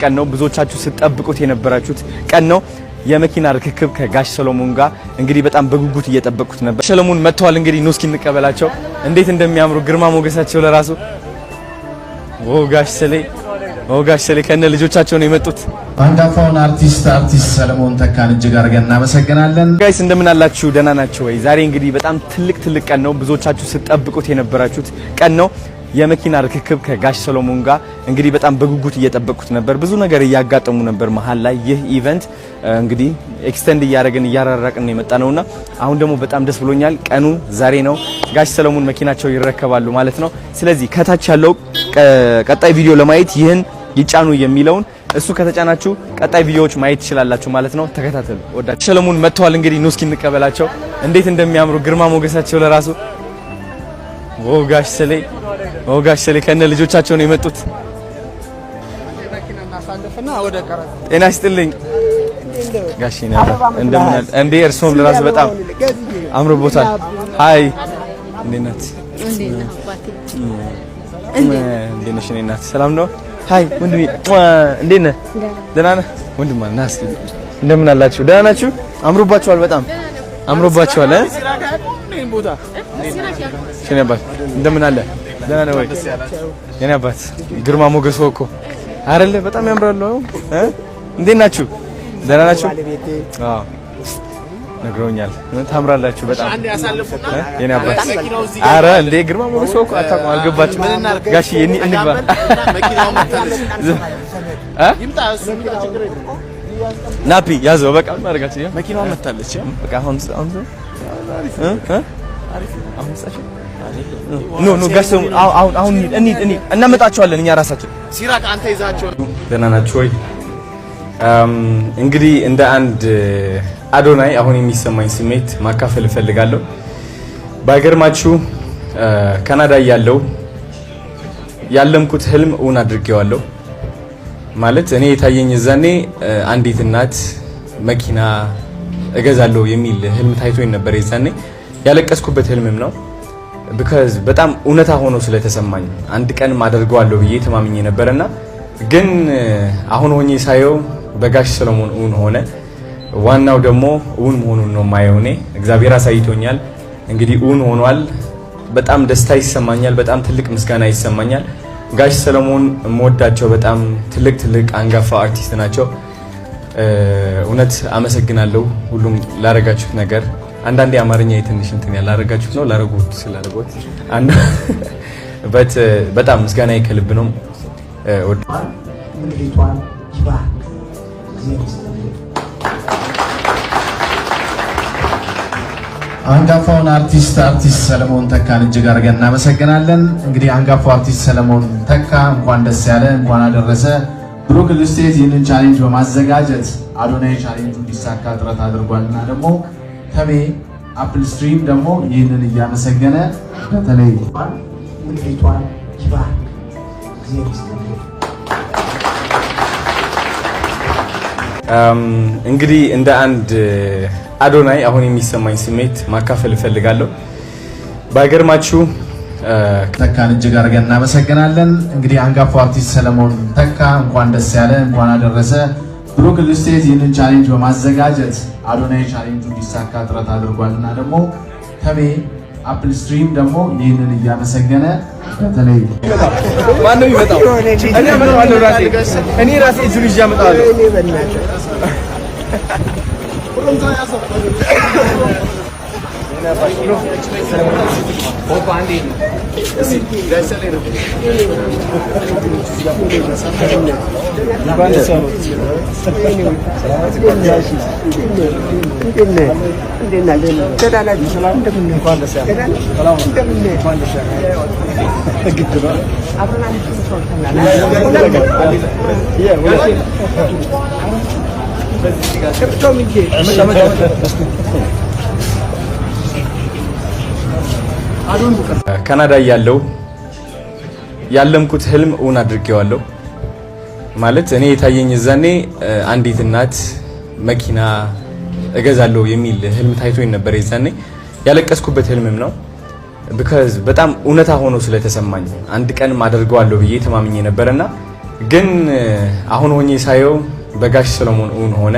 ቀን ነው ብዙዎቻችሁ ስትጠብቁት የነበራችሁት ቀን ነው። የመኪና ርክክብ ከጋሽ ሰሎሞን ጋር እንግዲህ በጣም በጉጉት እየጠበቁት ነበር። ሰሎሞን መጥተዋል። እንግዲህ ኑ እስኪ እንቀበላቸው። እንዴት እንደሚያምሩ ግርማ ሞገሳቸው ለራሱ ጋሽ ሰሌ ከነ ልጆቻቸው ነው የመጡት። አንጋፋውን አርቲስት ሰሎሞን ተካን እጅግ አድርገን እናመሰግናለን። ጋይስ እንደምን አላችሁ? ደህና ናችሁ ወይ? ዛሬ እንግዲህ በጣም ትልቅ ቀን ነው። ብዙዎቻችሁ ስትጠብቁት የነበራችሁት ቀን ነው። የመኪና ርክክብ ከጋሽ ሰሎሞን ጋር እንግዲህ በጣም በጉጉት እየጠበቁት ነበር። ብዙ ነገር እያጋጠሙ ነበር መሃል ላይ። ይህ ኢቨንት እንግዲህ ኤክስቴንድ እያራራቅን ነው የመጣ ነውና አሁን ደግሞ በጣም ደስ ብሎኛል። ቀኑ ዛሬ ነው። ጋሽ ሰሎሞን መኪናቸው ይረከባሉ ማለት ነው። ስለዚህ ከታች ያለው ቀጣይ ቪዲዮ ለማየት ይህን ይጫኑ የሚለውን እሱ ከተጫናችሁ ቀጣይ ቪዲዮዎች ማየት ትችላላችሁ ማለት ነው። ተከታተሉ። ወዳጅ ሰሎሞን መጥተዋል። እንግዲህ ኑ እስኪ እንቀበላቸው። እንዴት እንደሚያምሩ ግርማ ሞገሳቸው ለራሱ ጋሽ ሰሌ ከነ ልጆቻቸው ነው የመጡት። ጤና ይስጥልኝ ጋሽ እንደምን አለ እንዴ? እርሶም ለራሱ በጣም አምሮቦታል። ሃይ እንዴት ናት? እንዴት ነሽ? እኔ ናት ሰላም ነው? ሃይ ወንድሜ እንዴት ነህ? ደህና ነህ? ወንድማ ና እስኪ እንደምን አላችሁ? ደህና ናችሁ? አምሮባችኋል። በጣም አምሮባችኋል። እኔ አባት እንደምን አለ? ደህና ነው ወይ? የኔ አባት ግርማ ሞገስ እኮ አይደለ? በጣም ያምራሉ። እንዴት ናችሁ? ደህና ናችሁ? አዎ ነግረውኛል። ታምራላችሁ በጣም የኔ አባት። አረ እንዴ ግርማ ሞገስ እኮ አታውቁም? አልገባችሁም? ጋሺ እንግባ ናፒ ያዘው በቃ ማድረጋችሁ። መኪናው መታለች በቃ አሁን ኖ ጋሽ አሁን እንሂድ እናመጣቸዋለን እኛ ራሳችን። ሲራቅ አንተ ይዛቸው። ደህና ናችሁ ወይ? እንግዲህ እንደ አንድ አዶናይ አሁን የሚሰማኝ ስሜት ማካፈል እፈልጋለሁ። ባይገርማችሁ ካናዳ ያለምኩት ህልም እውን አድርጌዋለሁ። ማለት እኔ የታየኝ እዛኔ አንዲት እናት መኪና እገዛለሁ የሚል ህልም ታይቶኝ ነበር። የዛኔ ያለቀስኩበት ህልምም ነው። because በጣም እውነታ ሆኖ ስለተሰማኝ አንድ ቀን ማደርገዋለሁ ብዬ ተማምኜ ነበርና ግን አሁን ሆኜ ሳየው በጋሽ ሰሎሞን እውን ሆነ። ዋናው ደግሞ እውን መሆኑን ነው ማየው። እኔ እግዚአብሔር አሳይቶኛል። እንግዲህ እውን ሆኗል። በጣም ደስታ ይሰማኛል። በጣም ትልቅ ምስጋና ይሰማኛል። ጋሽ ሰሎሞን የምወዳቸው በጣም ትልቅ አንጋፋ አርቲስት ናቸው። እውነት አመሰግናለሁ ሁሉም ላረጋችሁት ነገር። አንዳንዴ አማርኛ የትንሽ እንትን ያላረጋችሁት ነው ላረጉት ስላረጉት አንድ በጣም ምስጋና ይከልብ ነው። አንጋፋውን አርቲስት ሰሎሞን ተካን እጅግ አድርገን እናመሰግናለን። እንግዲህ አንጋፋው አርቲስት ሰሎሞን ተካ እንኳን ደስ ያለ እንኳን አደረሰ። ብሩክ ስቴት ይህንን ቻሌንጅ በማዘጋጀት አዶናይ ቻሌንጁ እንዲሳካ ጥረት አድርጓልና ደግሞ ተሜ አፕል ስትሪም ደግሞ ይህንን እያመሰገነ በተለይ ምድሪቷን ይባርክ። እንግዲህ እንደ አንድ አዶናይ አሁን የሚሰማኝ ስሜት ማካፈል እፈልጋለሁ። ባይገርማችሁ ተካን እጅግ አድርገን እናመሰግናለን። እንግዲህ አንጋፋው አርቲስት ሰሎሞን ተካ እንኳን ደስ ያለ እንኳን አደረሰ። ብሩክ ስቴት ይህንን ቻሌንጅ በማዘጋጀት አዶናይ ቻሌንጁ እንዲሳካ ጥረት አድርጓልና ደግሞ ተሜ አፕል ስትሪም ደግሞ ይህንን እያመሰገነ በተለይ ማነው ይመጣው? እኔ ራሴ እጁን ይዤ አመጣለሁ። ካናዳ ያለምኩት ህልም እውን አድርጌዋለሁ። ማለት እኔ የታየኝ እዛኔ አንዲት እናት መኪና እገዛለሁ የሚል ህልም ታይቶኝ ነበር። የዛኔ ያለቀስኩበት ህልምም ነው። because በጣም እውነታ ሆኖ ስለተሰማኝ አንድ ቀን ማደርገዋለሁ ብዬ ተማምኜ ነበርና ግን አሁን ሆኜ ሳየው በጋሽ ሰለሞን እውን ሆነ።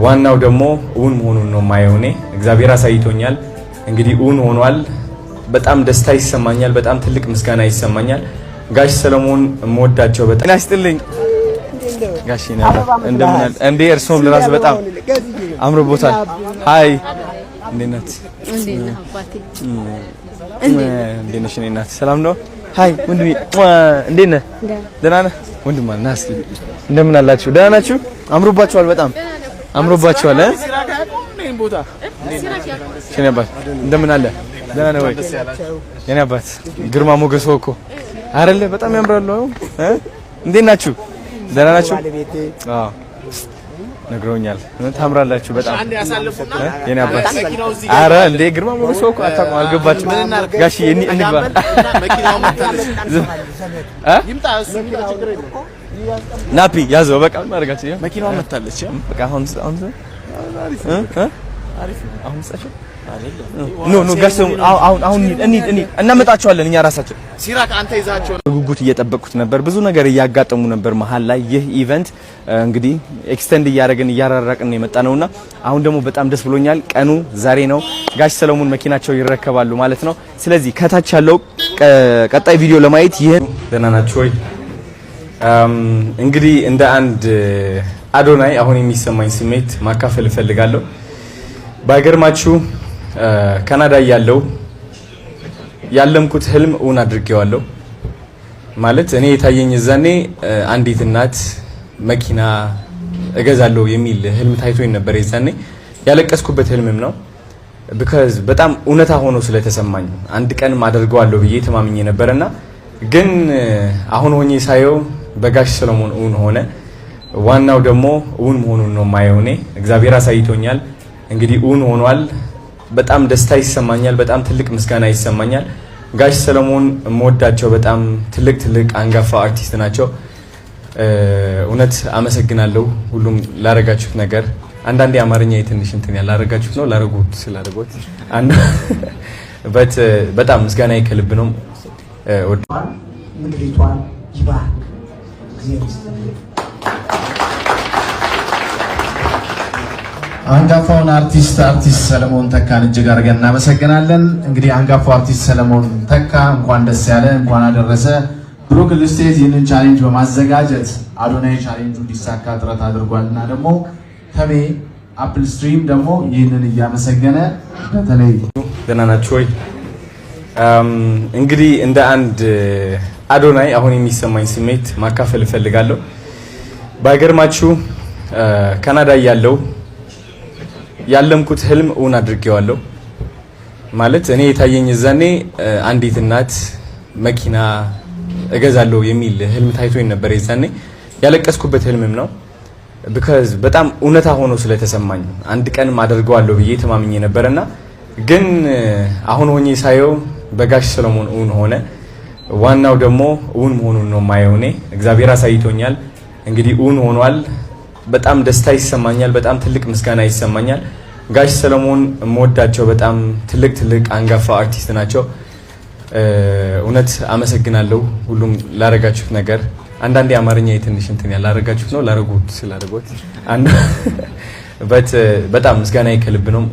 ዋናው ደግሞ እውን መሆኑን ነው ማየው። እኔ እግዚአብሔር አሳይቶኛል። እንግዲህ እውን ሆኗል። በጣም ደስታ ይሰማኛል። በጣም ትልቅ ምስጋና ይሰማኛል። ጋሽ ሰለሞን እምወዳቸው በጣም ያስጥልኝ ጋሽ ነበር እንደምን እንዴ እርሶም ለራስ በጣም አምሮቦታል። ሃይ እንዴት ነህ? እንዴት ነሽ? እናት ሰላም ነው? ሃይ ወንድሜ እንዴት ነህ? ደህና ነህ? ወንድማ ናስ እንደምን አላችሁ? ደህና ናችሁ? አምሮባችኋል። በጣም አምሮባችኋል። እሺ ነበር እንደምን አለ? ደህና ነው ወይ? የኔ አባት ግርማ ሞገስ እኮ አይደለ? በጣም ያምራሉ። እንዴት ናችሁ? ደህና ናችሁ? አዎ ነግረውኛል። ታምራላችሁ በጣም የኔ አባት። አረ እንዴ ግርማ ሞገስ እኮ አታውቁም? አልገባችሁም? ጋሺ እንግባ ናፒ ያዘው በቃ ማድረጋችሁ መኪናው መታለች። በቃ አሁን ኖ ጋሽ አሁን እንሂድ እናመጣቸዋለን እኛ ራሳችን። ሲራክ አንተ ይዛቸው ጉጉት እየጠበቁት ነበር። ብዙ ነገር እያጋጠሙ ነበር መሀል ላይ። ይህ ኢቨንት እንግዲህ ኤክስቴንድ እያራራቅን የመጣ ነውና አሁን ደግሞ በጣም ደስ ብሎኛል። ቀኑ ዛሬ ነው። ጋሽ ሰለሞን መኪናቸው ይረከባሉ ማለት ነው። ስለዚህ ከታች ያለው ቀጣይ ቪዲዮ ለማየት ይሄን ደህና ናችሁ ወይ? እንግዲህ እንደ አንድ አዶናይ አሁን የሚሰማኝ ስሜት ማካፈል እፈልጋለሁ። ባይገርማችሁ ካናዳ ያለምኩት ህልም እውን አድርጌዋለሁ። ማለት እኔ የታየኝ እዛኔ አንዲት እናት መኪና እገዛለሁ የሚል ህልም ታይቶኝ ነበር። የዛኔ ያለቀስኩበት ህልምም ነው። because በጣም እውነታ ሆኖ ስለተሰማኝ አንድ ቀን አደርገዋለሁ ብዬ ተማምኜ ነበርና ግን አሁን ሆኜ ሳየው በጋሽ ሰለሞን እውን ሆነ። ዋናው ደግሞ እውን መሆኑን ነው ማየው። እኔ እግዚአብሔር አሳይቶኛል። እንግዲህ እውን ሆኗል። በጣም ደስታ ይሰማኛል። በጣም ትልቅ ምስጋና ይሰማኛል። ጋሽ ሰለሞን እምወዳቸው በጣም ትልቅ አንጋፋ አርቲስት ናቸው። እውነት አመሰግናለሁ ሁሉም ላረጋችሁት ነገር። አንዳንዴ አማርኛ የትንሽ እንትን ያላረጋችሁት ነው ላረጉት ስላደረጉት አንዱ በጣም ምስጋና ከልብ ነው። ምድሪቷን ይባርክ። አንጋፋውን አርቲስት ሰለሞን ተካን እጅግ አድርገን እናመሰግናለን። እንግዲህ አንጋፋው አርቲስት ሰለሞን ተካ እንኳን ደስ ያለ፣ እንኳን አደረሰ። ብሩክ ሪል ስቴት ይህንን ቻሌንጅ በማዘጋጀት አዶናይ ቻሌንጁ እንዲሳካ ጥረት አድርጓልና ደግሞ ተሜ አፕል ስትሪም ደግሞ ይህንን እያመሰገነ በተለይ ደህና ናችሁ ወይ? እንግዲህ እንደ አንድ አዶናይ አሁን የሚሰማኝ ስሜት ማካፈል እፈልጋለሁ። ባይገርማችሁ ካናዳ ያለምኩት ህልም እውን አድርጌዋለሁ። ማለት እኔ የታየኝ እዛኔ አንዲት እናት መኪና እገዛለሁ የሚል ህልም ታይቶኝ ነበር። የዛኔ ያለቀስኩበት ህልምም ነው። because በጣም እውነታ ሆኖ ስለተሰማኝ አንድ ቀን አደርገዋለሁ ብዬ ተማምኜ ነበርና ግን አሁን ሆኜ ሳየው በጋሽ ሰለሞን እውን ሆነ። ዋናው ደግሞ እውን መሆኑን ነው ማየው። እኔ እግዚአብሔር አሳይቶኛል። እንግዲህ እውን ሆኗል። በጣም ደስታ ይሰማኛል። በጣም ትልቅ ምስጋና ይሰማኛል። ጋሽ ሰለሞን እምወዳቸው በጣም ትልቅ አንጋፋ አርቲስት ናቸው። እውነት አመሰግናለሁ ሁሉም ላረጋችሁት ነገር። አንዳንዴ አማርኛ የትንሽ እንትን ያላረጋችሁት ነው ላረጉት ስላደረጉት አንዱ በጣም ምስጋና ከልብ ነው።